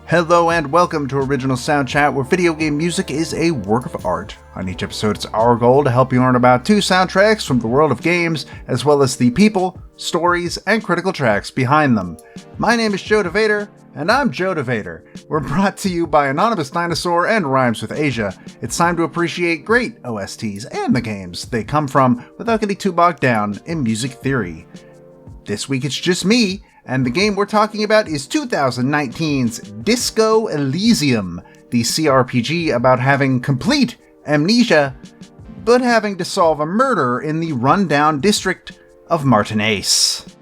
Hello and welcome to Original Soundchat, where video game music is a work of art. On each episode, it's our goal to help you learn about 2 soundtracks from the world of games, as well as the people, stories, and critical tracks behind them. My name is DeVader, and I'm DeVader. We're brought to you by Anonymous Dinosaur and Rhymes with Asia. It's time to appreciate great OSTs and the games they come from without getting too bogged down in music theory. This week it's just me, and the game we're talking about is 2019's Disco Elysium, the CRPG about having complete amnesia, but having to solve a murder in the rundown district of Martinaise.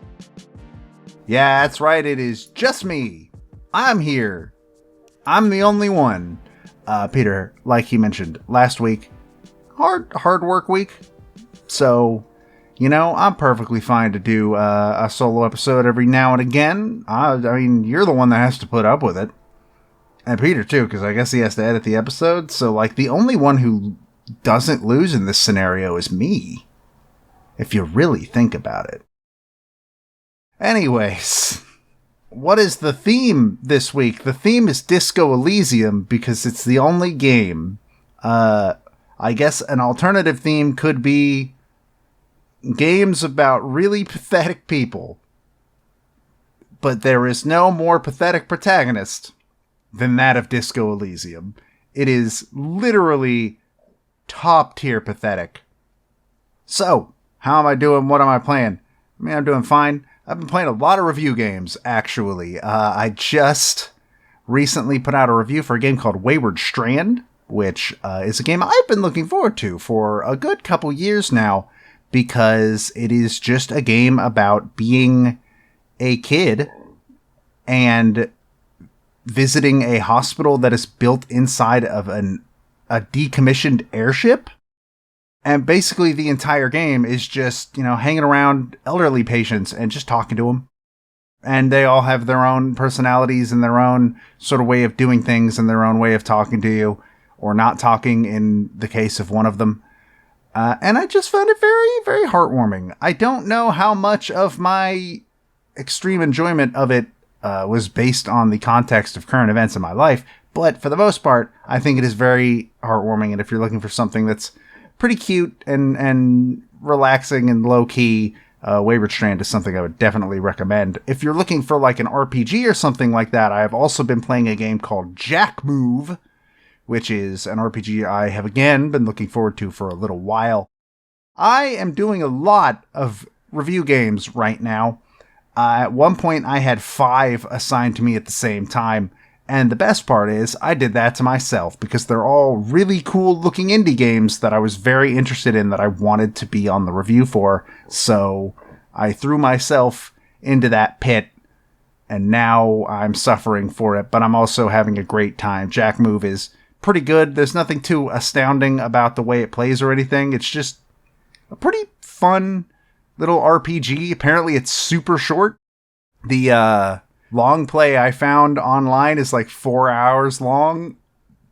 Yeah, that's right, it is just me. I'm here. I'm the only one. Peter, like he mentioned last week, hard work week, so... You know, I'm perfectly fine to do a solo episode every now and again. I mean, you're the one that has to put up with it. And Peter, too, because I guess he has to edit the episode. So, like, the only one who doesn't lose in this scenario is me. If you really think about it. Anyways, what is the theme this week? The theme is Disco Elysium because it's the only game. I guess an alternative theme could be games about really pathetic people. But there is no more pathetic protagonist than that of Disco Elysium. It is literally top tier pathetic. So, how am I doing? What am I playing? I mean, I'm doing fine. I've been playing a lot of review games, actually. I just recently put out a review for a game called Wayward Strand, which is a game I've been looking forward to for a good couple years now, because it is just a game about being a kid and visiting a hospital that is built inside of a decommissioned airship. And basically the entire game is just, hanging around elderly patients and just talking to them. And they all have their own personalities and their own sort of way of doing things and their own way of talking to you, or not talking in the case of one of them. And I just found it very, very heartwarming. I don't know how much of my extreme enjoyment of it was based on the context of current events in my life, but for the most part, I think it is very heartwarming, and if you're looking for something that's pretty cute and relaxing and low-key, Wayward Strand is something I would definitely recommend. If you're looking for like an RPG or something like that, I have also been playing a game called Jack Move, which is an RPG I have again been looking forward to for a little while. I am doing a lot of review games right now. At one point I had 5 assigned to me at the same time, and the best part is I did that to myself because they're all really cool looking indie games that I was very interested in that I wanted to be on the review for, so I threw myself into that pit. And now I'm suffering for it, but I'm also having a great time. Jack Move is pretty good. There's nothing too astounding about the way it plays or anything. It's just a pretty fun little RPG. Apparently it's super short. The long play I found online is like 4 hours long.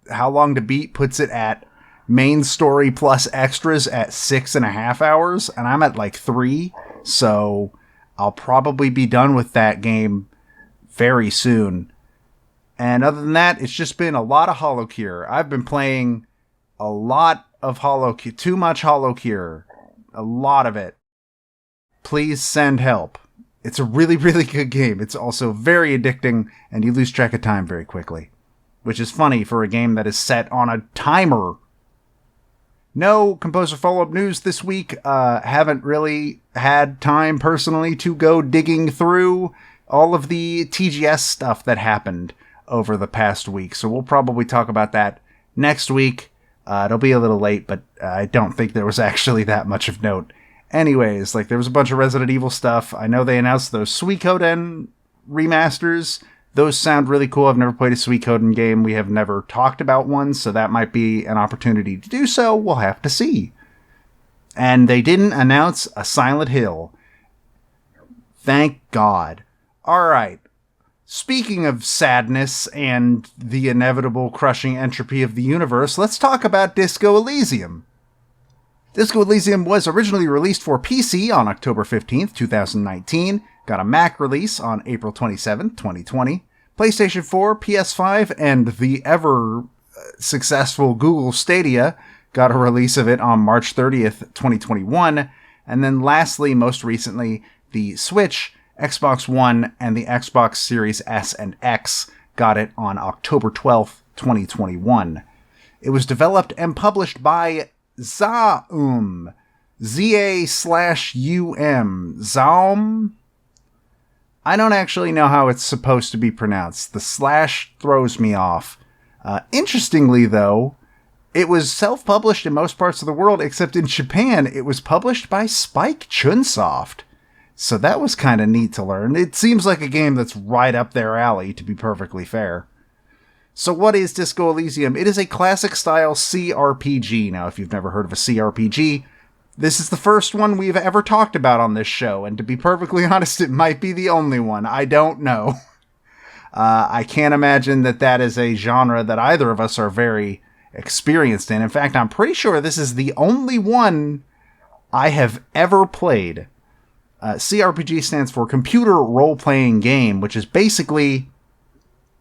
How Long to Beat puts it at main story plus extras at 6.5 hours, and I'm at like 3. So I'll probably be done with that game very soon. And other than that, it's just been a lot of HoloCure. I've been playing a lot of HoloCure. Too much HoloCure. A lot of it. Please send help. It's a really, really good game. It's also very addicting, and you lose track of time very quickly. Which is funny for a game that is set on a timer. No composer follow-up news this week. Haven't really had time personally to go digging through all of the TGS stuff that happened over the past week, so we'll probably talk about that next week. It'll be a little late, but I don't think there was actually that much of note. Anyways, there was a bunch of Resident Evil stuff. I know they announced those Suikoden remasters. Those sound really cool. I've never played a Suikoden game. We have never talked about one, so that might be an opportunity to do so. We'll have to see. And they didn't announce a Silent Hill. Thank God. Alright. Speaking of sadness and the inevitable crushing entropy of the universe, let's talk about Disco Elysium. Disco Elysium was originally released for PC on October 15th, 2019, got a Mac release on April 27th, 2020, PlayStation 4, PS5, and the ever successful Google Stadia got a release of it on March 30th, 2021. And then lastly, most recently, the Switch, Xbox One, and the Xbox Series S and X got it on October 12th, 2021. It was developed and published by Zaum. Z-A/U-M. Zaum? I don't actually know how it's supposed to be pronounced. The slash throws me off. Interestingly, though, it was self-published in most parts of the world, except in Japan, it was published by Spike Chunsoft. So that was kind of neat to learn. It seems like a game that's right up their alley, to be perfectly fair. So what is Disco Elysium? It is a classic-style CRPG. Now, if you've never heard of a CRPG, this is the first one we've ever talked about on this show, and to be perfectly honest, it might be the only one. I don't know. I can't imagine that is a genre that either of us are very experienced in. In fact, I'm pretty sure this is the only one I have ever played. CRPG stands for Computer Role-Playing Game, which is basically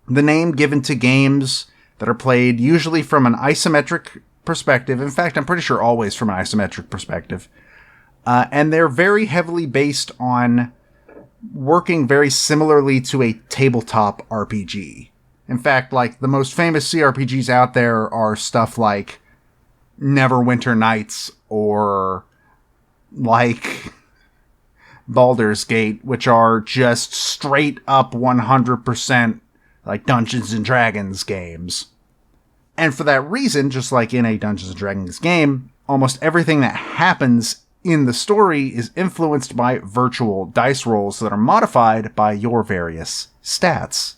the name given to games that are played usually from an isometric perspective. In fact, I'm pretty sure always from an isometric perspective. And they're very heavily based on working very similarly to a tabletop RPG. In fact, like, the most famous CRPGs out there are stuff like Neverwinter Nights or like Baldur's Gate, which are just straight up 100% like Dungeons and Dragons games. And for that reason, just like in a Dungeons and Dragons game, almost everything that happens in the story is influenced by virtual dice rolls that are modified by your various stats.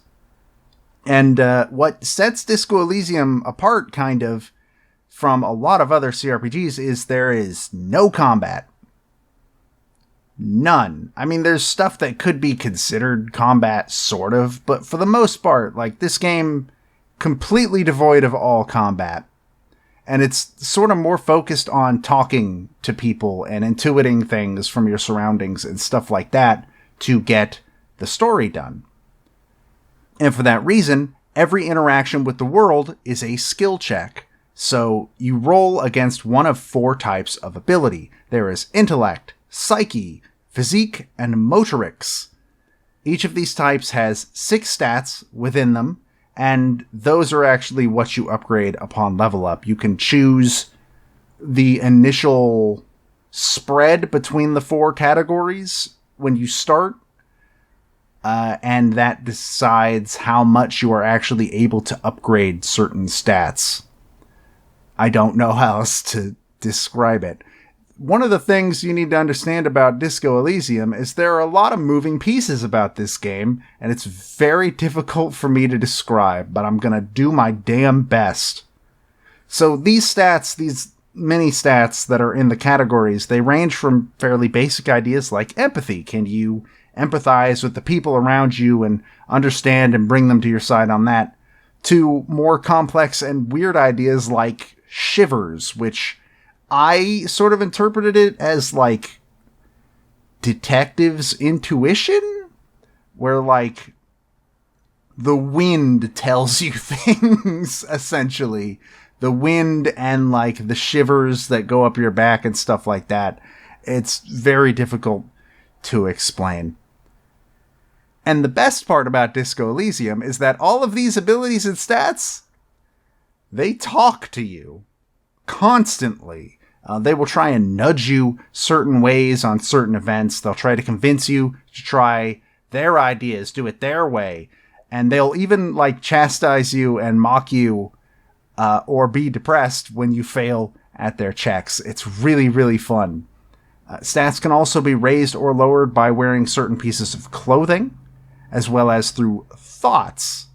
And what sets Disco Elysium apart, kind of, from a lot of other CRPGs is there is no combat. None. I mean, there's stuff that could be considered combat, sort of, but for the most part, like, this game, completely devoid of all combat. And it's sort of more focused on talking to people and intuiting things from your surroundings and stuff like that to get the story done. And for that reason, every interaction with the world is a skill check. So you roll against one of 4 types of ability. There is intellect, psyche, physique, and motorics. Each of these types has 6 stats within them, and those are actually what you upgrade upon level up. You can choose the initial spread between the 4 categories when you start, and that decides how much you are actually able to upgrade certain stats. I don't know how else to describe it. One of the things you need to understand about Disco Elysium is there are a lot of moving pieces about this game, and it's very difficult for me to describe, but I'm gonna do my damn best. So these stats, these mini stats that are in the categories, they range from fairly basic ideas like empathy. Can you empathize with the people around you and understand and bring them to your side on that, to more complex and weird ideas like shivers, which I sort of interpreted it as like detective's intuition, where like the wind tells you things, essentially. The wind and like the shivers that go up your back and stuff like that. It's very difficult to explain. And the best part about Disco Elysium is that all of these abilities and stats, they talk to you constantly. They will try and nudge you certain ways on certain events. They'll try to convince you to try their ideas, do it their way. And they'll even like chastise you and mock you or be depressed when you fail at their checks. It's really, really fun. Stats can also be raised or lowered by wearing certain pieces of clothing, as well as through thoughts.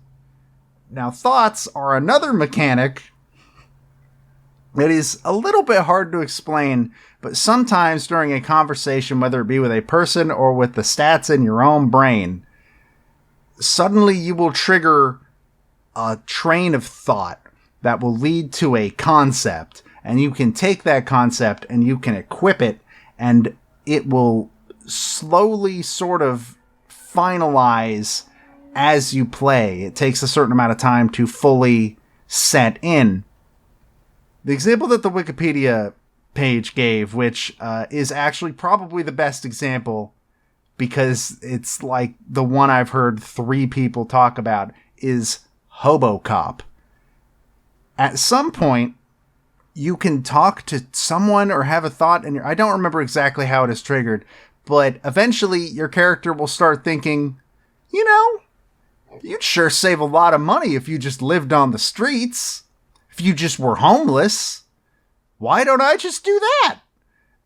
Now, thoughts are another mechanic that is a little bit hard to explain, but sometimes during a conversation, whether it be with a person or with the stats in your own brain, suddenly you will trigger a train of thought that will lead to a concept, and you can take that concept and you can equip it, and it will slowly sort of finalize as you play. It takes a certain amount of time to fully set in. The example that the Wikipedia page gave, which is actually probably the best example because it's like the one I've heard 3 people talk about, is Hobocop. At some point, you can talk to someone or have a thought, and I don't remember exactly how it is triggered, but eventually your character will start thinking, you know, you'd sure save a lot of money if you just lived on the streets. If you just were homeless. Why don't I just do that?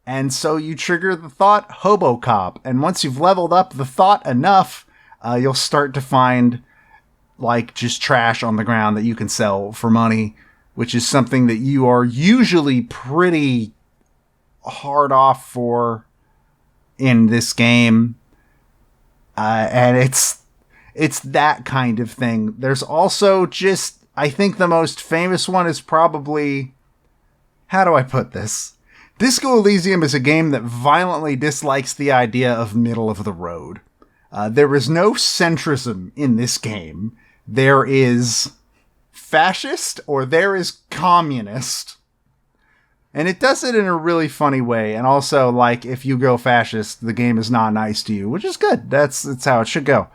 And so you trigger the thought Hobocop. And once you've leveled up the thought enough, you'll start to find like just trash on the ground that you can sell for money, which is something that you are usually pretty hard off for in this game. And it's that kind of thing. There's also just, I think the most famous one is probably, how do I put this? Disco Elysium is a game that violently dislikes the idea of middle of the road. There is no centrism in this game. There is fascist or there is communist. And it does it in a really funny way. And also, like, if you go fascist, the game is not nice to you, which is good. That's how it should go.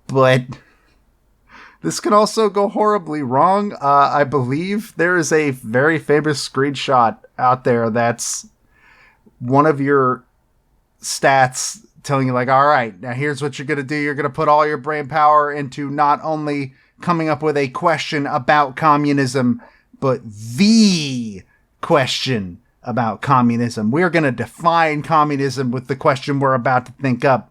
But this can also go horribly wrong. I believe there is a very famous screenshot out there that's one of your stats telling you, like, all right, now here's what you're going to do. You're going to put all your brain power into not only coming up with a question about communism, but the question about communism. We're going to define communism with the question we're about to think up.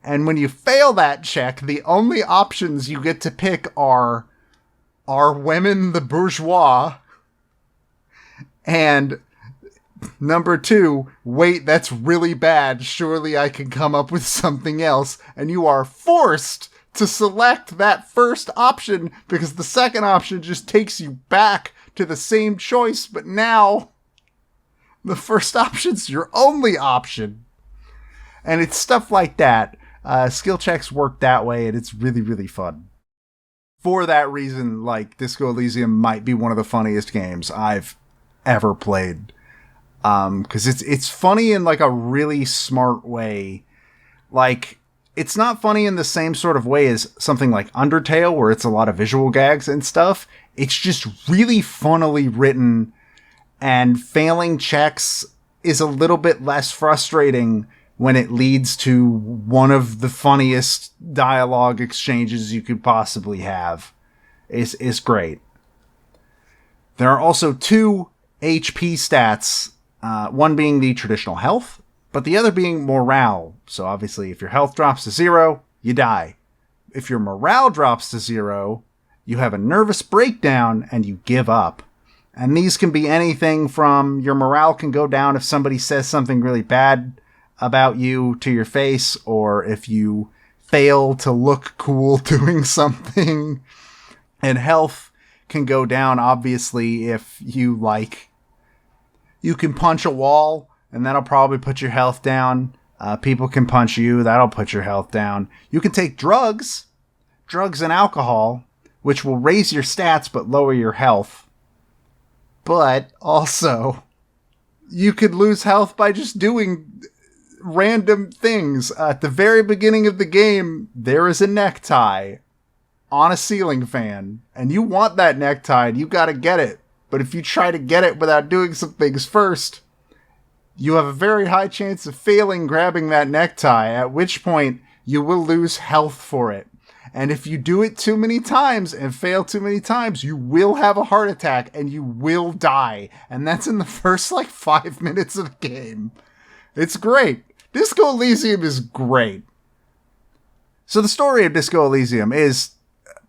And when you fail that check, the only options you get to pick are women the bourgeois? And number 2, wait, that's really bad. Surely I can come up with something else. And you are forced to select that first option because the second option just takes you back to the same choice. But now the first option's your only option. And it's stuff like that. Skill checks work that way, and it's really, really fun. For that reason, like, Disco Elysium might be one of the funniest games I've ever played. Because it's funny in, like, a really smart way. Like, it's not funny in the same sort of way as something like Undertale, where it's a lot of visual gags and stuff. It's just really funnily written, and failing checks is a little bit less frustrating when it leads to one of the funniest dialogue exchanges you could possibly have. Is great. There are also 2 HP stats, one being the traditional health, but the other being morale. So obviously if your health drops to 0, you die. If your morale drops to 0, you have a nervous breakdown and you give up. And these can be anything from your morale can go down if somebody says something really bad about you to your face, or if you fail to look cool doing something. And health can go down, obviously, if you, like, you can punch a wall, and that'll probably put your health down. People can punch you, that'll put your health down. You can take drugs and alcohol, which will raise your stats but lower your health. But also, you could lose health by just doing random things. At the very beginning of the game, there is a necktie on a ceiling fan, and you want that necktie, and you gotta get it. But if you try to get it without doing some things first, you have a very high chance of failing grabbing that necktie, at which point you will lose health for it. And if you do it too many times and fail too many times, you will have a heart attack and you will die. And that's in the first, 5 minutes of the game. It's great. Disco Elysium is great. So the story of Disco Elysium is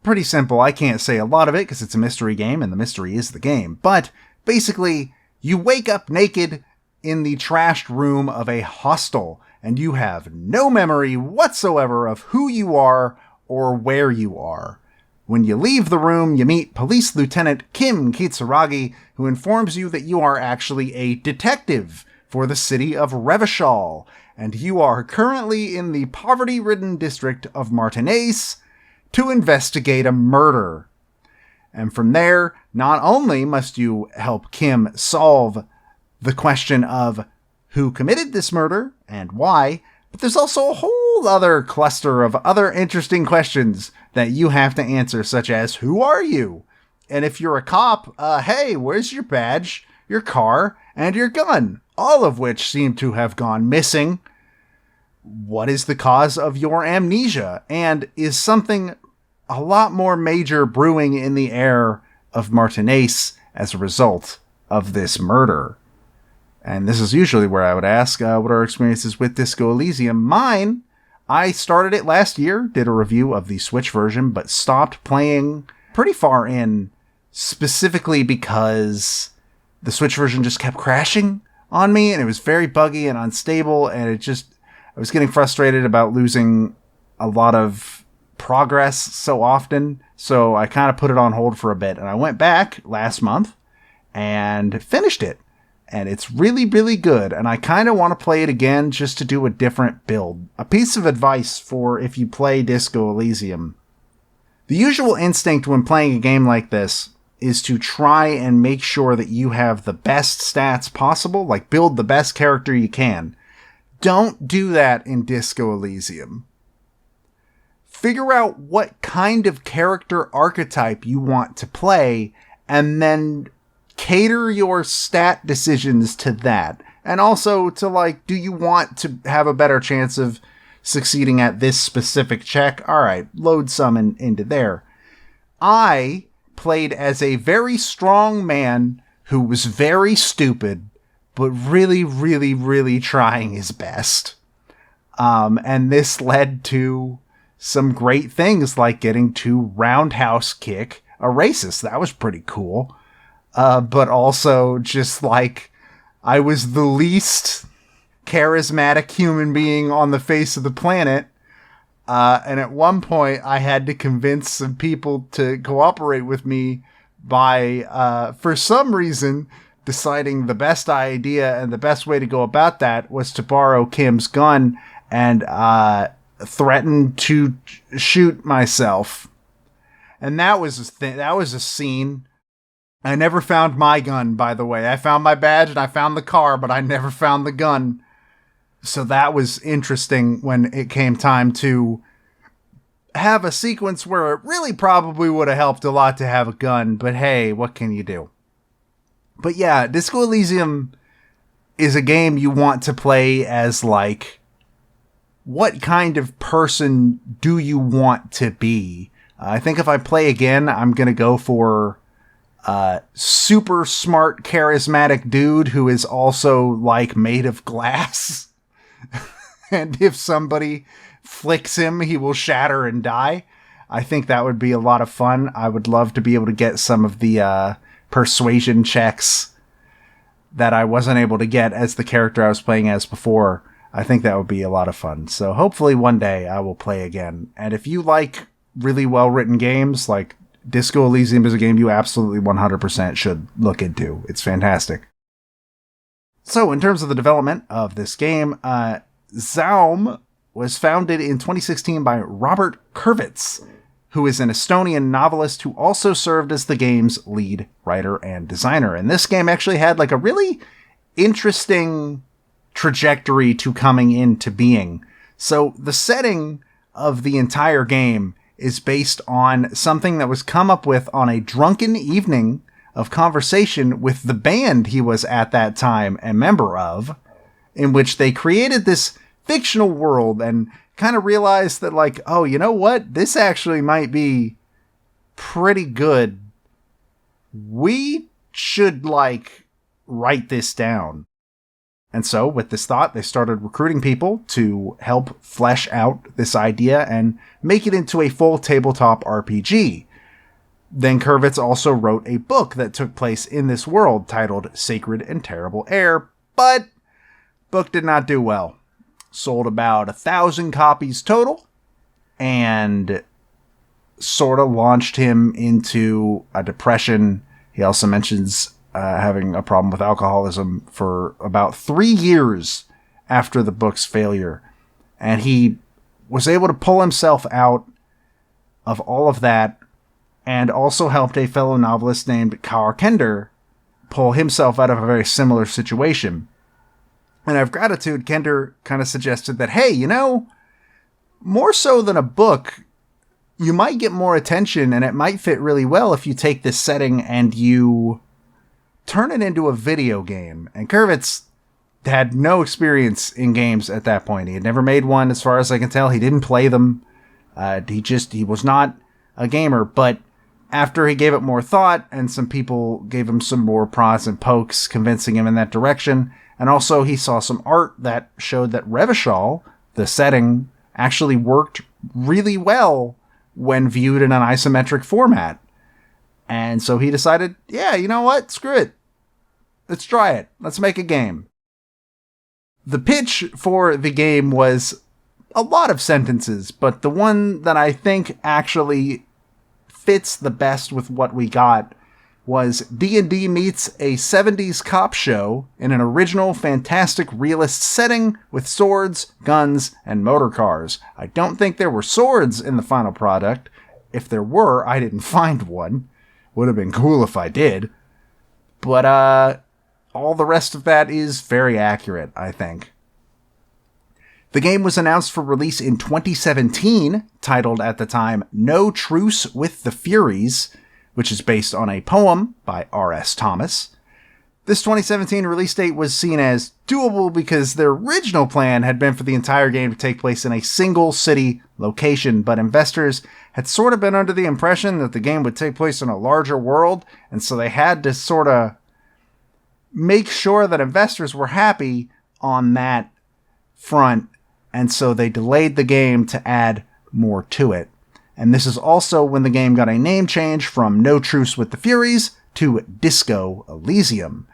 pretty simple. I can't say a lot of it because it's a mystery game and the mystery is the game. But basically, you wake up naked in the trashed room of a hostel and you have no memory whatsoever of who you are or where you are. When you leave the room, you meet Police Lieutenant Kim Kitsuragi, who informs you that you are actually a detective for the city of Revachol, and you are currently in the poverty-ridden district of Martinaise, to investigate a murder. And from there, not only must you help Kim solve the question of who committed this murder and why, but there's also a whole other cluster of other interesting questions that you have to answer, such as, who are you? And if you're a cop, hey, where's your badge, your car, and your gun? All of which seem to have gone missing. What is the cause of your amnesia? And is something a lot more major brewing in the air of Martinaise as a result of this murder? And this is usually where I would ask what our experiences with Disco Elysium. Mine, I started it last year, did a review of the Switch version, but stopped playing pretty far in, specifically because the Switch version just kept crashing on me, and it was very buggy and unstable, and I was getting frustrated about losing a lot of progress so often, so I kind of put it on hold for a bit, and I went back last month and finished it. And it's really, really good. And I kind of want to play it again just to do a different build. A piece of advice for if you play Disco Elysium. The usual instinct when playing a game like this is to try and make sure that you have the best stats possible, like build the best character you can. Don't do that in Disco Elysium. Figure out what kind of character archetype you want to play, and then cater your stat decisions to that. And also to, like, do you want to have a better chance of succeeding at this specific check? Alright, load some into there. I played as a very strong man who was very stupid, but really, really, really trying his best. And this led to some great things, like getting to roundhouse kick a racist. That was pretty cool. But also just like I was the least charismatic human being on the face of the planet. And at one point I had to convince some people to cooperate with me by, for some reason, deciding the best idea and the best way to go about that was to borrow Kim's gun and threaten to shoot myself. And that was a scene. I never found my gun, by the way. I found my badge and I found the car, but I never found the gun. So that was interesting when it came time to have a sequence where it really probably would have helped a lot to have a gun, but hey, what can you do? But yeah, Disco Elysium is a game you want to play as, like, what kind of person do you want to be? I think if I play again, I'm going to go for super smart, charismatic dude who is also, like, made of glass. And if somebody flicks him, he will shatter and die. I think that would be a lot of fun. I would love to be able to get some of the persuasion checks that I wasn't able to get as the character I was playing as before. I think that would be a lot of fun. So hopefully one day I will play again. And if you like really well-written games, like Disco Elysium is a game you absolutely 100% should look into. It's fantastic. So in terms of the development of this game, Zaum was founded in 2016 by Robert Kurvitz, who is an Estonian novelist who also served as the game's lead writer and designer. And this game actually had like a really interesting trajectory to coming into being. So the setting of the entire game is based on something that was come up with on a drunken evening of conversation with the band he was at that time a member of, in which they created this fictional world and kind of realized that, like, oh, you know what? This actually might be pretty good. We should, like, write this down. And so, with this thought, they started recruiting people to help flesh out this idea and make it into a full tabletop RPG. Then Kurvitz also wrote a book that took place in this world titled Sacred and Terrible Air, but book did not do well. Sold about 1,000 copies total, and sort of launched him into a depression. He also mentions having a problem with alcoholism for about 3 years after the book's failure. And he was able to pull himself out of all of that, and also helped a fellow novelist named Kar Kender pull himself out of a very similar situation. And out of gratitude, Kender kind of suggested that, hey, more so than a book, you might get more attention, and it might fit really well if you take this setting and you turn it into a video game. And Kurvitz had no experience in games at that point. He had never made one, as far as I can tell. He didn't play them. He was not a gamer, but after he gave it more thought, and some people gave him some more prods and pokes, convincing him in that direction, and also he saw some art that showed that Revachol, the setting, actually worked really well when viewed in an isometric format. And so he decided, yeah, you know what? Screw it. Let's try it. Let's make a game. The pitch for the game was a lot of sentences, but the one that I think actually fits the best with what we got was D&D meets a 70s cop show in an original, fantastic, realist setting with swords, guns, and motor cars. I don't think there were swords in the final product. If there were, I didn't find one. Would have been cool if I did. But all the rest of that is very accurate, I think. The game was announced for release in 2017, titled at the time No Truce with the Furies, which is based on a poem by R.S. Thomas. This 2017 release date was seen as doable because their original plan had been for the entire game to take place in a single city location, but investors had sort of been under the impression that the game would take place in a larger world, and so they had to sort of make sure that investors were happy on that front, and so they delayed the game to add more to it. And this is also when the game got a name change from No Truce with the Furies to Disco Elysium.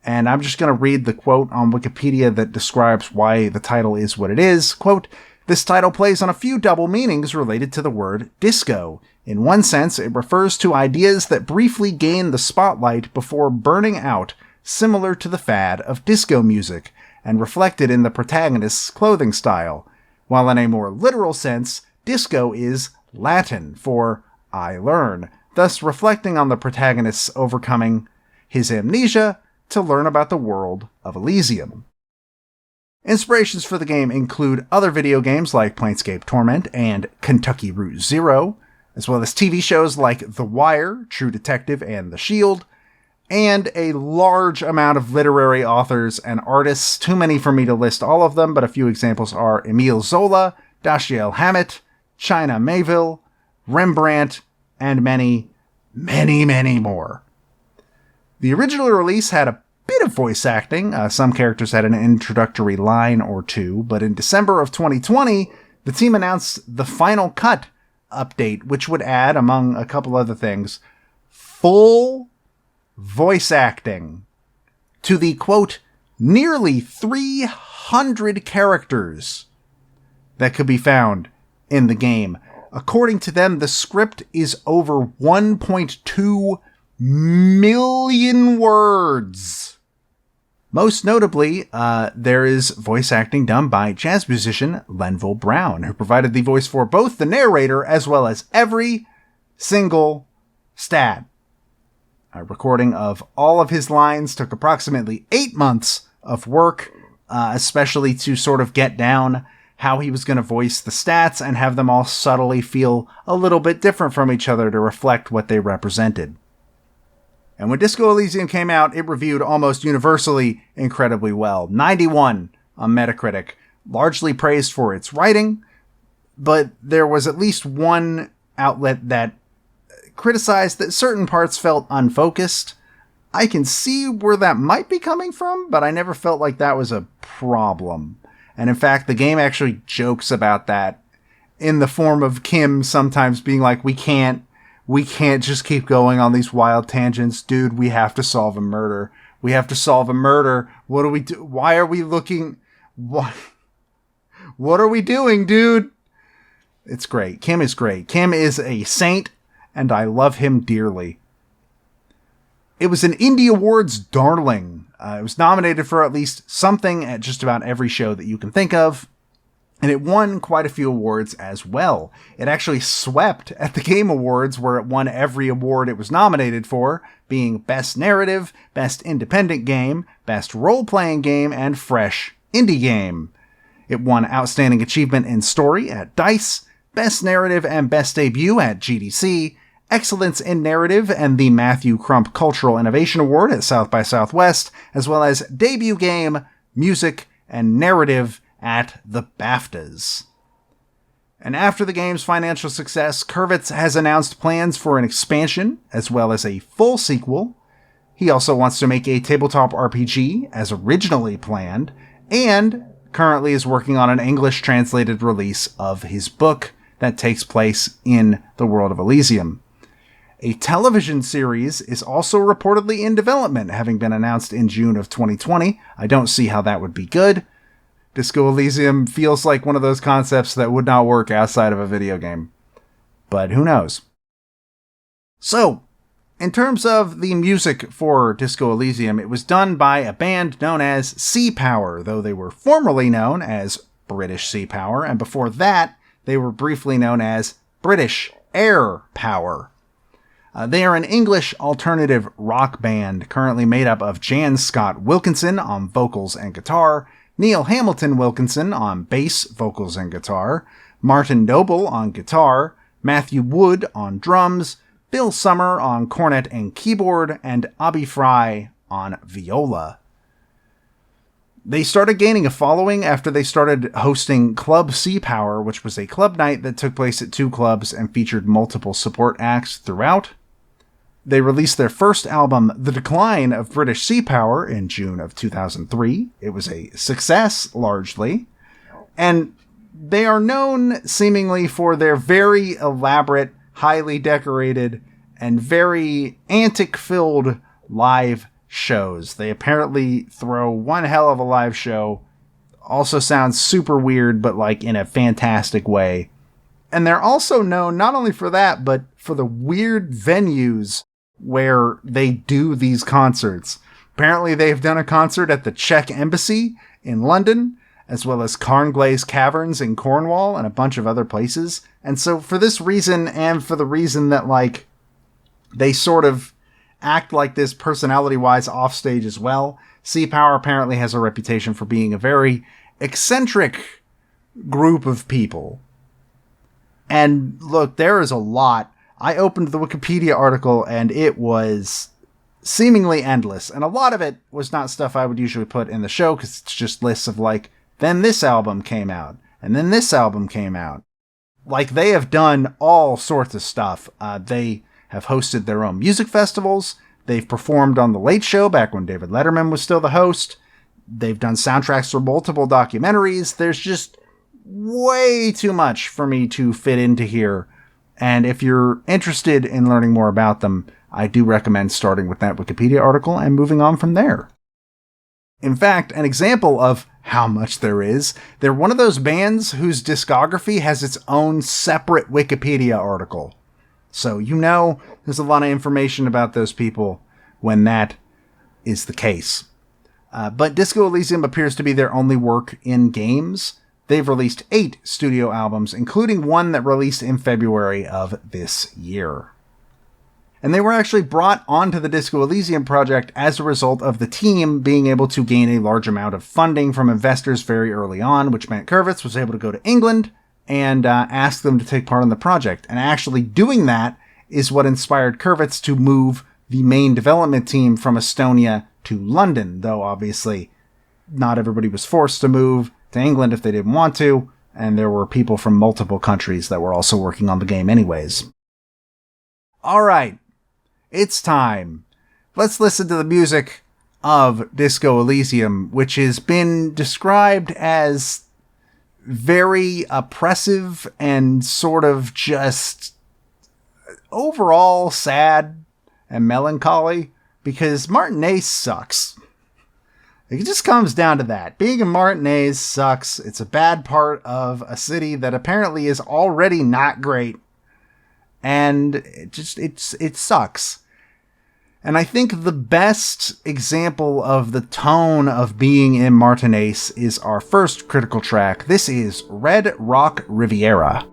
And I'm just going to read the quote on Wikipedia that describes why the title is what it is. Quote, "This title plays on a few double meanings related to the word disco. In one sense, it refers to ideas that briefly gain the spotlight before burning out, similar to the fad of disco music, and reflected in the protagonist's clothing style. While in a more literal sense, disco is Latin for I learn, thus reflecting on the protagonist's overcoming his amnesia to learn about the world of Elysium." Inspirations for the game include other video games like Planescape Torment and Kentucky Route Zero, as well as TV shows like The Wire, True Detective, and The Shield, and a large amount of literary authors and artists. Too many for me to list all of them, but a few examples are Emile Zola, Dashiell Hammett, China Mayville, Rembrandt, and many, many, many more. The original release had a bit of voice acting. Some characters had an introductory line or two, but in December of 2020, the team announced the Final Cut update, which would add, among a couple other things, full voice acting to the, quote, nearly 300 characters that could be found in the game. According to them, the script is over 1.2 million words. Most notably, there is voice acting done by jazz musician Lenville Brown, who provided the voice for both the narrator as well as every single stat. A recording of all of his lines took approximately 8 months of work, especially to sort of get down how he was going to voice the stats and have them all subtly feel a little bit different from each other to reflect what they represented. And when Disco Elysium came out, it reviewed almost universally incredibly well. 91 on Metacritic, largely praised for its writing, but there was at least one outlet that criticized that certain parts felt unfocused. I can see where that might be coming from, but I never felt like that was a problem. And in fact, the game actually jokes about that in the form of Kim sometimes being like, we can't just keep going on these wild tangents. Dude, we have to solve a murder. We have to solve a murder. What do we do? Why are we looking? What are we doing, dude? It's great. Kim is great. Kim is a saint, and I love him dearly. It was an Indie Awards darling. It was nominated for at least something at just about every show that you can think of. And it won quite a few awards as well. It actually swept at the Game Awards, where it won every award it was nominated for, being Best Narrative, Best Independent Game, Best Role-Playing Game, and Fresh Indie Game. It won Outstanding Achievement in Story at DICE, Best Narrative and Best Debut at GDC, Excellence in Narrative and the Matthew Crump Cultural Innovation Award at South by Southwest, as well as Debut Game, Music, and Narrative at the BAFTAs. And after the game's financial success, Kurvitz has announced plans for an expansion, as well as a full sequel. He also wants to make a tabletop RPG, as originally planned, and currently is working on an English-translated release of his book that takes place in the world of Elysium. A television series is also reportedly in development, having been announced in June of 2020. I don't see how that would be good. Disco Elysium feels like one of those concepts that would not work outside of a video game. But who knows? So, in terms of the music for Disco Elysium, it was done by a band known as Sea Power, though they were formerly known as British Sea Power, and before that, they were briefly known as British Air Power. They are an English alternative rock band currently made up of Jan Scott Wilkinson on vocals and guitar, Neil Hamilton Wilkinson on bass, vocals, and guitar, Martin Noble on guitar, Matthew Wood on drums, Bill Summer on cornet and keyboard, and Abi Fry on viola. They started gaining a following after they started hosting Club Sea Power, which was a club night that took place at 2 clubs and featured multiple support acts throughout. They released their first album, The Decline of British Sea Power, in June of 2003. It was a success, largely. And they are known, seemingly, for their very elaborate, highly decorated, and very antic-filled live shows. They apparently throw one hell of a live show. Also sounds super weird, but like in a fantastic way. And they're also known not only for that, but for the weird venues where they do these concerts. Apparently they've done a concert at the Czech Embassy in London, as well as Carnglaze Caverns in Cornwall and a bunch of other places. And so for this reason, and for the reason that like they sort of act like this personality-wise offstage as well, Sea Power apparently has a reputation for being a very eccentric group of people. And look, there is a lot. I opened the Wikipedia article and it was seemingly endless. And a lot of it was not stuff I would usually put in the show because it's just lists of like, then this album came out, and then this album came out. Like, they have done all sorts of stuff. They have hosted their own music festivals. They've performed on The Late Show back when David Letterman was still the host. They've done soundtracks for multiple documentaries. There's just way too much for me to fit into here. And if you're interested in learning more about them, I do recommend starting with that Wikipedia article and moving on from there. In fact, an example of how much there is, they're one of those bands whose discography has its own separate Wikipedia article. So you know there's a lot of information about those people when that is the case. But Disco Elysium appears to be their only work in games. They've released 8 studio albums, including one that released in February of this year. And they were actually brought onto the Disco Elysium project as a result of the team being able to gain a large amount of funding from investors very early on, which meant Kurvitz was able to go to England and ask them to take part in the project. And actually doing that is what inspired Kurvitz to move the main development team from Estonia to London, though obviously not everybody was forced to move to England if they didn't want to, and there were people from multiple countries that were also working on the game anyways. Alright, it's time. Let's listen to the music of Disco Elysium, which has been described as very oppressive and sort of just overall sad and melancholy, because Martinaise sucks. It just comes down to that. Being in Martinaise sucks. It's a bad part of a city that apparently is already not great. And it sucks. And I think the best example of the tone of being in Martinaise is our first critical track. This is Red Rock Riviera.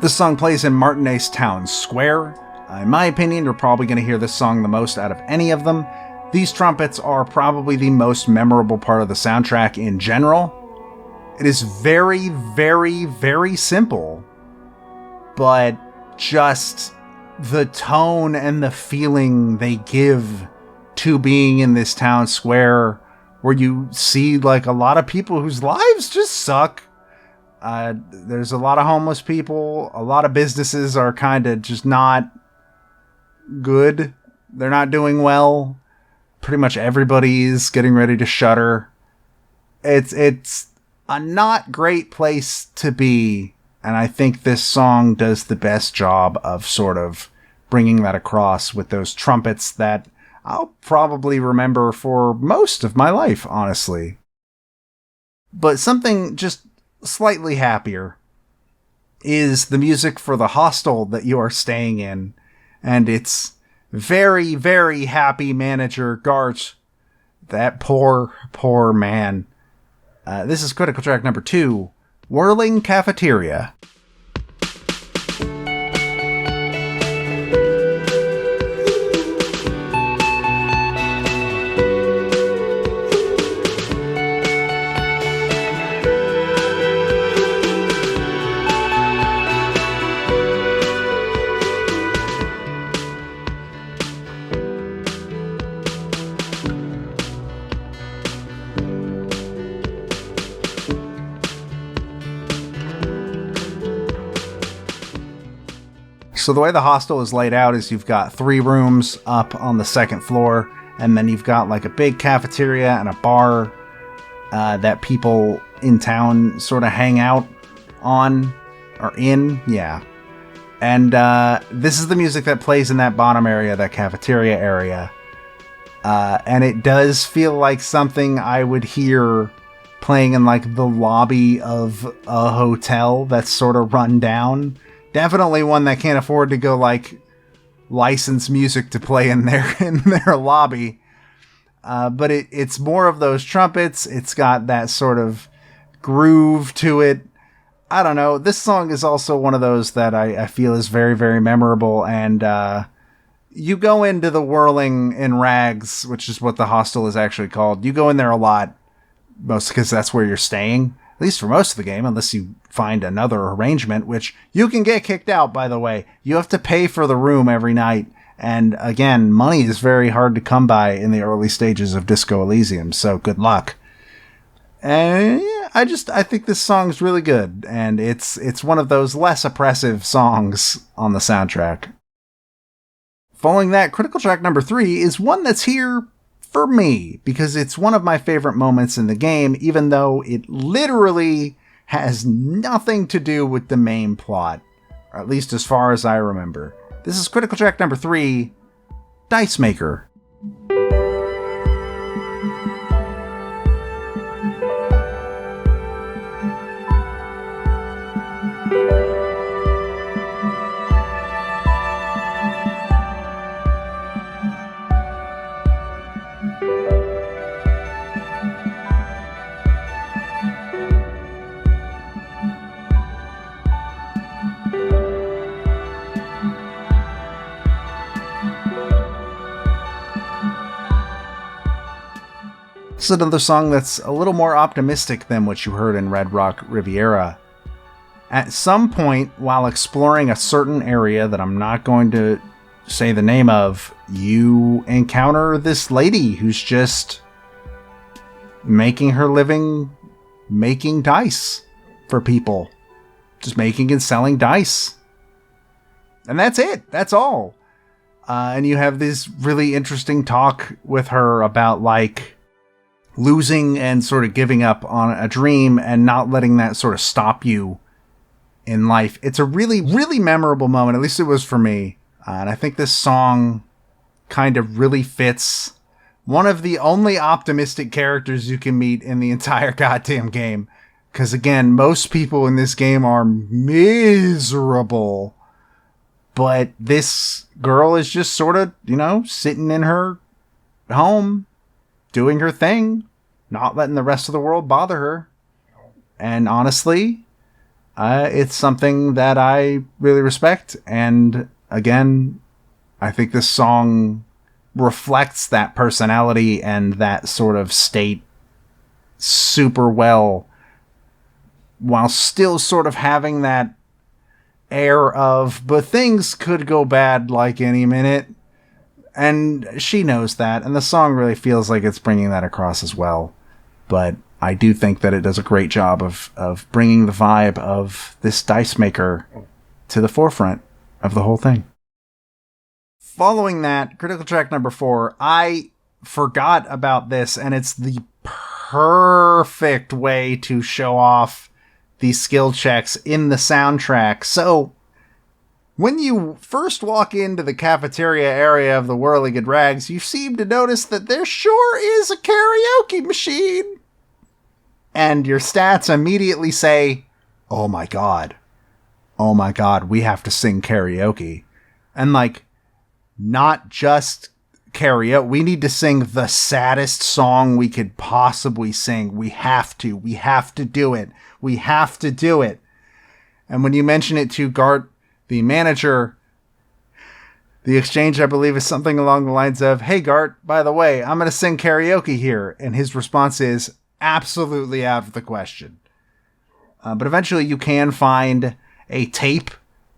This song plays in Martinaise Town Square. In my opinion, you're probably going to hear this song the most out of any of them. These trumpets are probably the most memorable part of the soundtrack in general. It is very, very, very simple, but just the tone and the feeling they give to being in this town square where you see like a lot of people whose lives just suck. There's a lot of homeless people. A lot of businesses are kind of just not good. They're not doing well. Pretty much everybody's getting ready to shutter. It's a not great place to be. And I think this song does the best job of sort of bringing that across with those trumpets that I'll probably remember for most of my life, honestly. But something just slightly happier is the music for the hostel that you are staying in, and it's very, very happy manager Gart. That poor man. This is critical track number 2, Whirling Cafeteria. So the way the hostel is laid out is you've got 3 rooms up on the 2nd floor, and then you've got like a big cafeteria and a bar that people in town sort of hang out on, or in, yeah. And this is the music that plays in that bottom area, that cafeteria area. And it does feel like something I would hear playing in like the lobby of a hotel that's sort of run down. Definitely one that can't afford to go like license music to play in their lobby. But it's more of those trumpets. It's got that sort of groove to it. I don't know. This song is also one of those that I feel is very, very memorable. And you go into the Whirling in Rags, which is what the hostel is actually called. You go in there a lot, mostly because that's where you're staying. At least for most of the game, unless you find another arrangement, which you can get kicked out, by the way. You have to pay for the room every night. And again, money is very hard to come by in the early stages of Disco Elysium, so good luck. And yeah, I think this song's really good, and it's one of those less oppressive songs on the soundtrack. Following that, critical track number 3 is one that's here for me, because it's one of my favorite moments in the game, even though it literally has nothing to do with the main plot, or at least as far as I remember. This is critical track number 3, Dice Maker. This is another song that's a little more optimistic than what you heard in Red Rock Riviera. At some point, while exploring a certain area that I'm not going to say the name of, you encounter this lady who's just making her living making dice for people. Just making and selling dice. And that's it. That's all. And you have this really interesting talk with her about like losing and sort of giving up on a dream and not letting that sort of stop you in life. It's a really, really memorable moment. At least it was for me. And I think this song kind of really fits one of the only optimistic characters you can meet in the entire goddamn game. Because again, most people in this game are miserable. But this girl is just sort of, sitting in her home, doing her thing, not letting the rest of the world bother her. And honestly, it's something that I really respect. And again, I think this song reflects that personality and that sort of state super well, while still sort of having that air of, but things could go bad like any minute. And she knows that, and the song really feels like it's bringing that across as well. But I do think that it does a great job of bringing the vibe of this dice maker to the forefront of the whole thing. Following that, critical track number 4, I forgot about this, and it's the perfect way to show off these skill checks in the soundtrack. So, when you first walk into the cafeteria area of the Whirligig Rags, you seem to notice that there sure is a karaoke machine. And your stats immediately say, oh my god, we have to sing karaoke. And like, not just karaoke, we need to sing the saddest song we could possibly sing. We have to do it. We have to do it. And when you mention it to Gart, the manager, the exchange, I believe, is something along the lines of, hey, Gart, by the way, I'm going to sing karaoke here. And his response is, absolutely out of the question. But eventually you can find a tape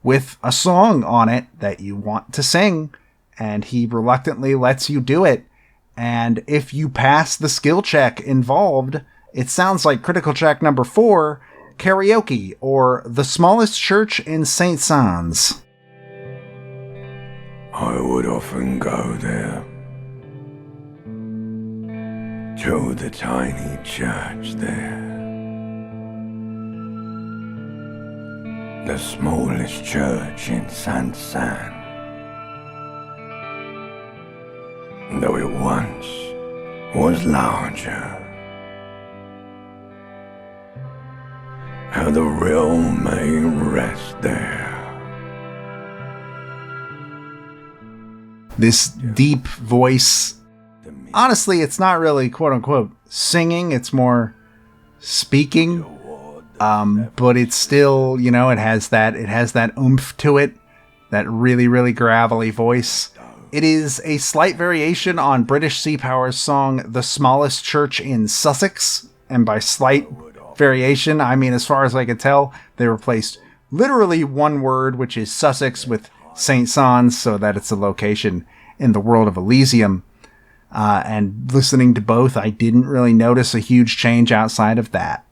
with a song on it that you want to sing, and he reluctantly lets you do it. And if you pass the skill check involved, it sounds like critical track number 4, Karaoke, or The Smallest Church in St. Sans. I would often go there, to the tiny church there, the smallest church in St. Sans. Though it once was larger, how the real may rest there. This deep voice, honestly, it's not really quote-unquote singing, it's more speaking, but it's still, it has that oomph to it, that really, really gravelly voice. It is a slight variation on British Sea Power's song The Smallest Church in Sussex, and by slight variation, I mean, as far as I could tell, they replaced literally one word, which is Sussex, with St. Sans, so that it's a location in the world of Elysium. And listening to both, I didn't really notice a huge change outside of that.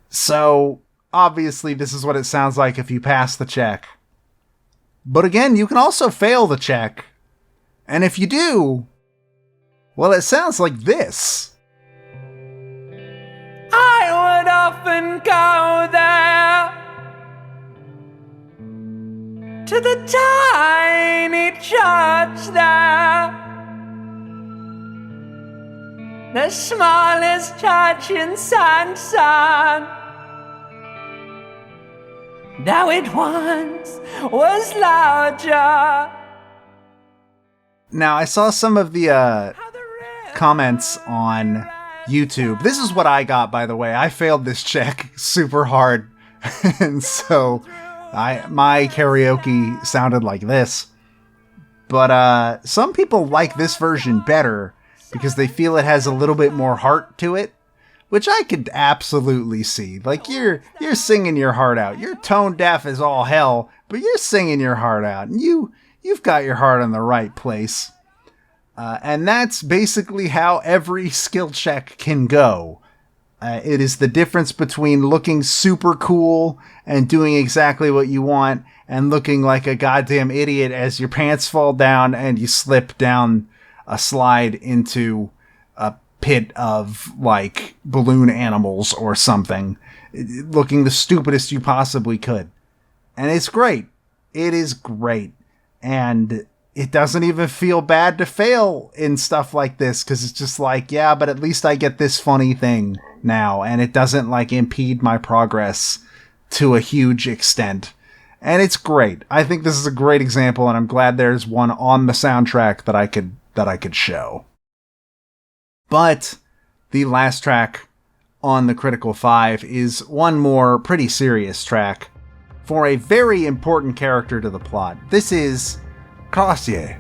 So, obviously, this is what it sounds like if you pass the check. But again, you can also fail the check. And if you do, well, it sounds like this. I would often go there, to the tiny church there, the smallest church in St. Sans. Though it once was larger. Now, I saw some of the comments on YouTube. This is what I got, by the way. I failed this check super hard. And so my karaoke sounded like this. But some people like this version better because they feel it has a little bit more heart to it, which I could absolutely see. Like, you're singing your heart out. You're tone deaf as all hell, but you're singing your heart out. And you've got your heart in the right place. And that's basically how every skill check can go. It is the difference between looking super cool and doing exactly what you want and looking like a goddamn idiot as your pants fall down and you slip down a slide into a pit of, like, balloon animals or something, looking the stupidest you possibly could. And it's great. It is great. And it doesn't even feel bad to fail in stuff like this, because it's just like, yeah, but at least I get this funny thing now, and it doesn't, like, impede my progress to a huge extent. And it's great. I think this is a great example, and I'm glad there's one on the soundtrack that I could show. But the last track on the Critical 5 is one more pretty serious track for a very important character to the plot. This is Classier.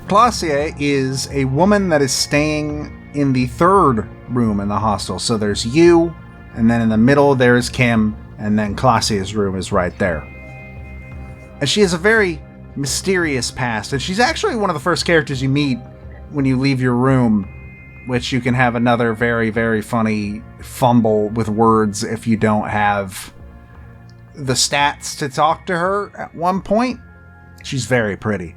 Classier is a woman that is staying in the third room in the hostel. So there's you, and then in the middle there's Kim, and then Classier's room is right there. And she has a very mysterious past, and she's actually one of the first characters you meet when you leave your room, which you can have another very, very funny fumble with words if you don't have the stats to talk to her at one point. She's very pretty.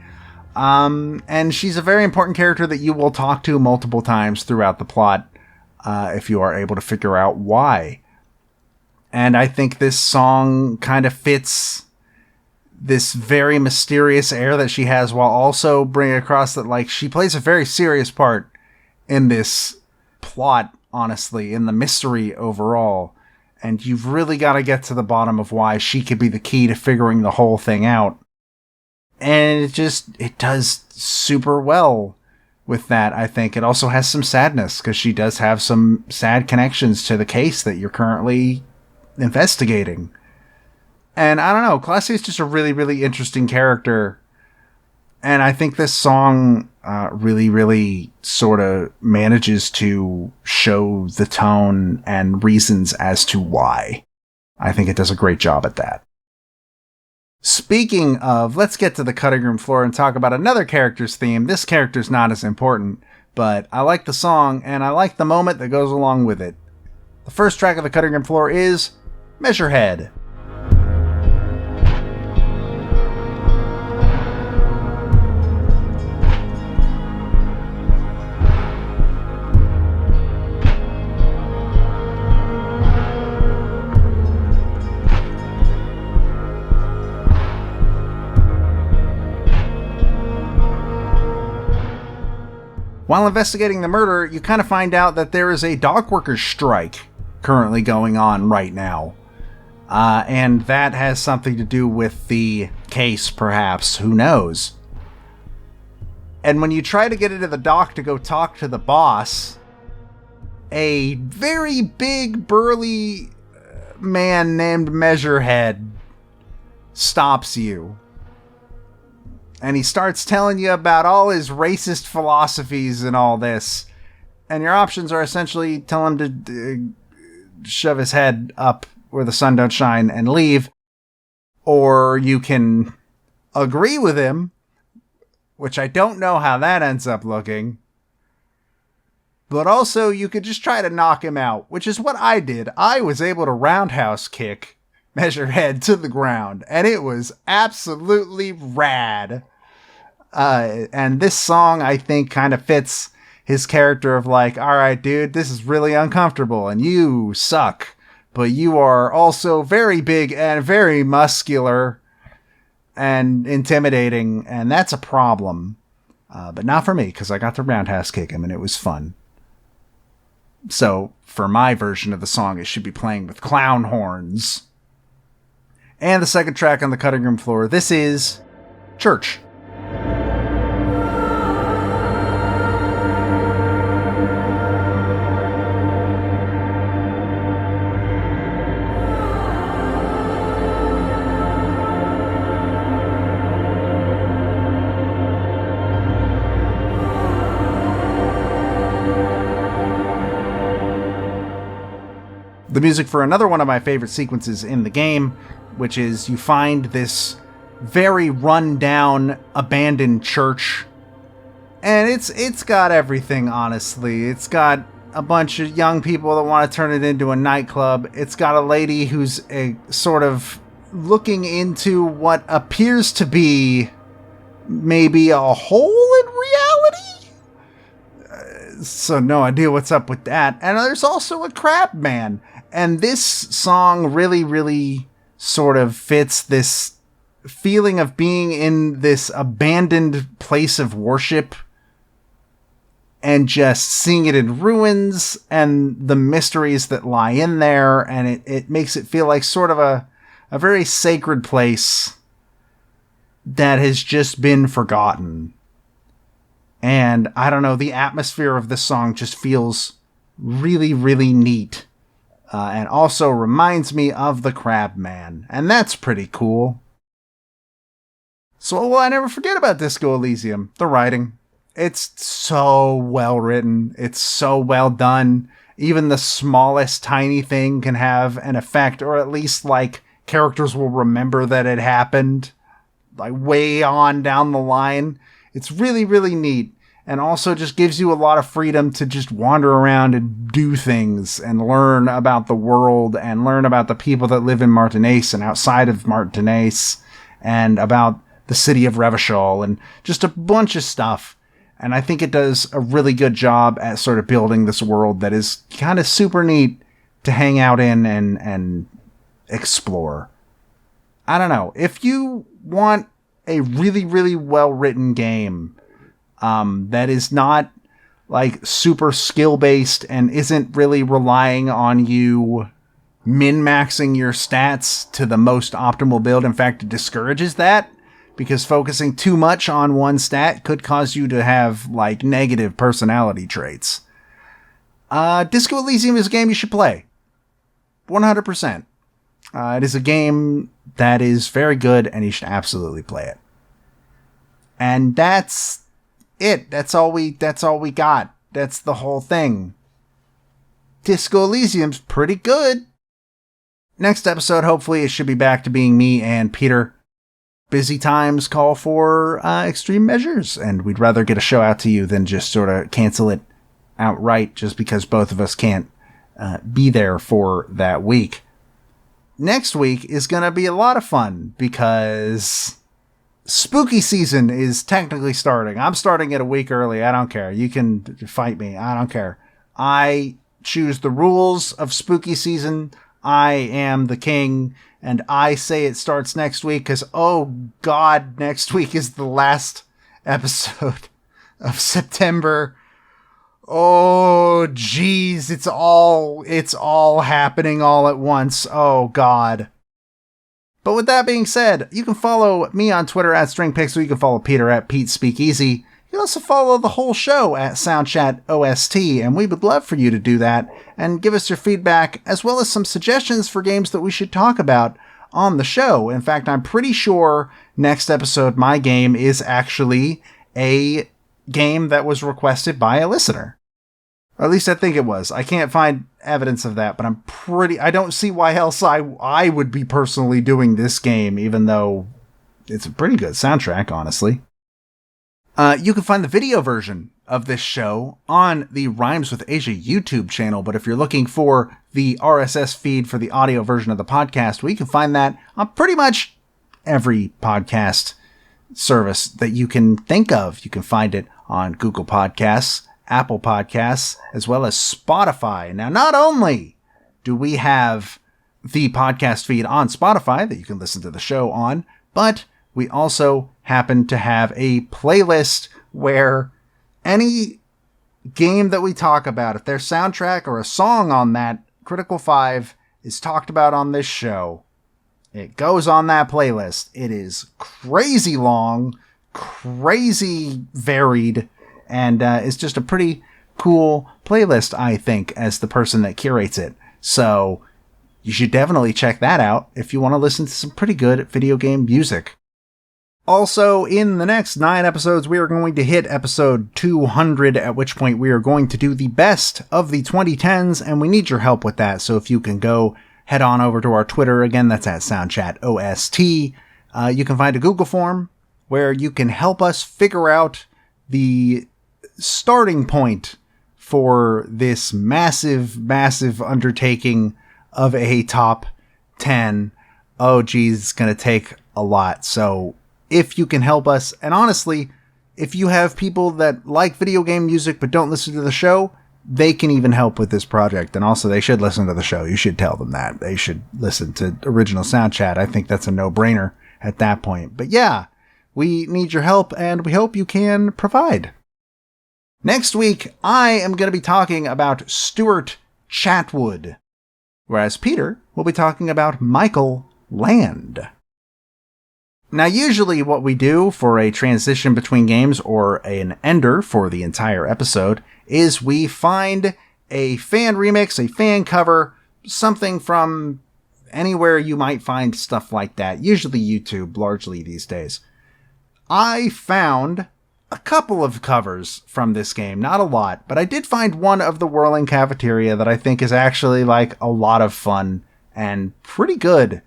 And she's a very important character that you will talk to multiple times throughout the plot, if you are able to figure out why. And I think this song kind of fits this very mysterious air that she has, while also bringing across that, like, she plays a very serious part in this plot, honestly, in the mystery overall. And you've really got to get to the bottom of why she could be the key to figuring the whole thing out. And it does super well with that, I think. It also has some sadness, because she does have some sad connections to the case that you're currently investigating. And I don't know, Classy is just a really, really interesting character. And I think this song really, really sort of manages to show the tone and reasons as to why. I think it does a great job at that. Speaking of, let's get to the cutting room floor and talk about another character's theme. This character's not as important, but I like the song, and I like the moment that goes along with it. The first track of the cutting room floor is Measurehead. While investigating the murder, you kind of find out that there is a dock workers strike currently going on right now. And that has something to do with the case, perhaps. Who knows? And when you try to get into the dock to go talk to the boss, a very big, burly man named Measurehead stops you. And he starts telling you about all his racist philosophies and all this. And your options are essentially tell him to shove his head up where the sun don't shine and leave. Or you can agree with him, which I don't know how that ends up looking. But also you could just try to knock him out, which is what I did. I was able to roundhouse kick Measurehead to the ground, and it was absolutely rad. And this song, I think, kind of fits his character of like, all right, dude, this is really uncomfortable and you suck, but you are also very big and very muscular and intimidating, and that's a problem. But not for me, because I got to roundhouse kick him and it was fun. So for my version of the song, it should be playing with clown horns. And the second track on the cutting room floor, this is Church. the music for another one of my favorite sequences in the game, which is you find this very run-down, abandoned church. And it's got everything, honestly. It's got a bunch of young people that want to turn it into a nightclub. It's got a lady who's a sort of looking into what appears to be maybe a hole in reality? So no idea what's up with that. And there's also a crab man. And this song really, really sort of fits this feeling of being in this abandoned place of worship and just seeing it in ruins and the mysteries that lie in there. And it makes it feel like sort of a very sacred place that has just been forgotten. And I don't know, the atmosphere of this song just feels really, really neat. And also reminds me of the Crab Man. And that's pretty cool. So what will I never forget about Disco Elysium? The writing. It's so well written. It's so well done. Even the smallest tiny thing can have an effect, or at least like characters will remember that it happened like way on down the line. It's really, really neat. And also just gives you a lot of freedom to just wander around and do things and learn about the world and learn about the people that live in Martinaise and outside of Martinaise and about the city of Revachol and just a bunch of stuff. And I think it does a really good job at sort of building this world that is kind of super neat to hang out in and explore. I don't know. If you want a really, really well-written game that is not like super skill-based and isn't really relying on you min-maxing your stats to the most optimal build. In fact, it discourages that because focusing too much on one stat could cause you to have like negative personality traits. Disco Elysium is a game you should play. 100%. It is a game that is very good and you should absolutely play it. And that's it. That's all we got. That's the whole thing. Disco Elysium's pretty good. Next episode, hopefully it should be back to being me and Peter. Busy times call for extreme measures, and we'd rather get a show out to you than just sort of cancel it outright just because both of us can't be there for that week. Next week is going to be a lot of fun because spooky season is technically starting. I'm starting it a week early. I don't care. You can fight me. I don't care. I choose the rules of spooky season. I am the king, and I say it starts next week because, oh God, next week is the last episode of September. Oh, geez, it's all happening all at once. Oh, God. But with that being said, you can follow me on Twitter at StringPixel. You can follow Peter at PeteSpeakEasy. You can also follow the whole show at Soundchat OST, and we would love for you to do that and give us your feedback, as well as some suggestions for games that we should talk about on the show. In fact, I'm pretty sure next episode, my game is actually a game that was requested by a listener. Or at least I think it was. I can't find evidence of that, but I don't see why else I would be personally doing this game, even though it's a pretty good soundtrack, honestly. You can find the video version of this show on the Rhymes with Asia YouTube channel, but if you're looking for the RSS feed for the audio version of the podcast, you can find that on pretty much every podcast service that you can think of. You can find it on Google Podcasts, Apple Podcasts, as well as Spotify. Now, not only do we have the podcast feed on Spotify that you can listen to the show on, but we also happen to have a playlist where any game that we talk about, if there's soundtrack or a song on that, Critical 5 is talked about on this show. It goes on that playlist. It is crazy long, crazy varied, and it's just a pretty cool playlist, I think, as the person that curates it. So you should definitely check that out if you want to listen to some pretty good video game music. Also, in the next 9 episodes, we are going to hit episode 200, at which point we are going to do the best of the 2010s, and we need your help with that. So if you can go head on over to our Twitter, again, that's at Soundchat OST. You can find a Google form where you can help us figure out the starting point for this massive, massive undertaking of a top 10. Oh, geez, it's going to take a lot. So if you can help us, and honestly, if you have people that like video game music but don't listen to the show, they can even help with this project. And also, they should listen to the show. You should tell them that. They should listen to original Soundchat. I think that's a no-brainer at that point. But yeah, we need your help, and we hope you can provide. Next week, I am going to be talking about Stuart Chatwood, whereas Peter will be talking about Michael Land. Now, usually what we do for a transition between games or an ender for the entire episode is we find a fan remix, a fan cover, something from anywhere you might find stuff like that, usually YouTube, largely these days. I found a couple of covers from this game, not a lot, but I did find one of the Whirling Cafeteria that I think is actually like a lot of fun and pretty good,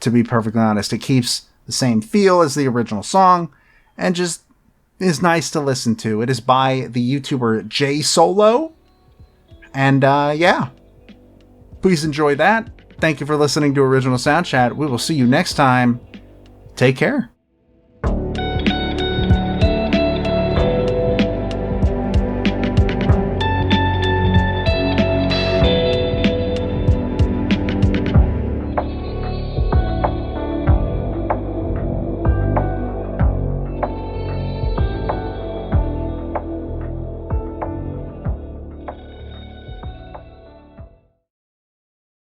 to be perfectly honest. It keeps the same feel as the original song and just is nice to listen to. It is by the YouTuber J Solo. And yeah, please enjoy that. Thank you for listening to Original Soundchat. We will see you next time. Take care.